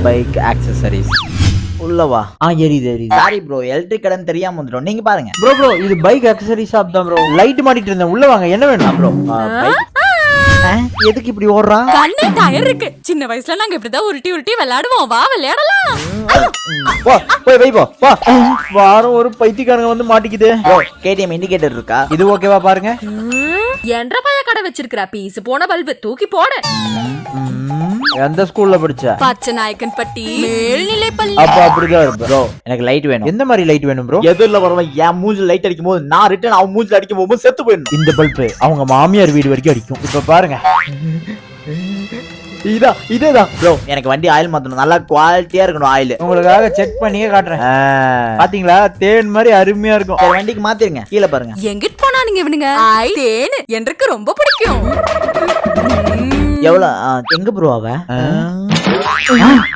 bike accessories உள்ளவா எரியுது sorry bro electric கடன் தெரியாம வந்துடும் நீங்க பாருங்க ப்ரோ இது பைக் ஆக்சசரி ஷாப் தான் ப்ரோ லைட் மாட்டிட்டு இருந்தேன் உள்ள வாங்க என்ன வேணும் ப்ரோ பைக் எதுக்கு இப்படி ஓடுறா கண்ணே டயர் இருக்கு சின்ன வயசுல நாங்க இப்படிதான் உருட்டி விளையாடுவோம் வா விளையாடலாம் போய் வை போ வாரம் ஒரு பைத்தியக்காரங்க வந்து மாட்டிக்குது ப்ரோ கேடிஎம் இண்டிகேட்டர் இருக்கா இது ஓகேவா பாருங்க என்ற பைய கடை வச்சிருக்கா பீஸ் போன பல்பு தூக்கி போட எந்த ஸ்கூல்ல படிச்ச பச்சை நாயக்கன் பட்டி மேல்நிலைப்பள்ளி அப்ப அப்படிதான் இருக்கு ப்ரோ எனக்கு லைட் வேணும் எந்த மாதிரி லைட் வேணும் ப்ரோ எதிரில வரவன் என் மூஞ்சில லைட் அடிக்கும் போது நான் ரிட்டர்ன் அவன் மூஞ்சில அடிக்கும் போது செத்து போயிடணும் இந்த பல்பு அவங்க மாமியார் வீடு வரைக்கும் அடிக்கும் இப்ப பாருங்க இதேதான் ப்ரோ எனக்கு வண்டி ஆயில் மாத்தணும் நல்லா குவாலிட்டியா இருக்கணும் ஆயில் உங்களுக்காக செக் பண்ணியே காட்டுறேன் பாத்தீங்களா தேன் மாதிரி அருமையா இருக்கும் வண்டிக்கு மாத்திருங்க கீழே பாருங்க எங்கிட்டு போனா நீங்க இவனுங்க தேன் எனக்கு ரொம்ப பிடிக்கும் எவ்வளவு எங்க ப்ரோ அவ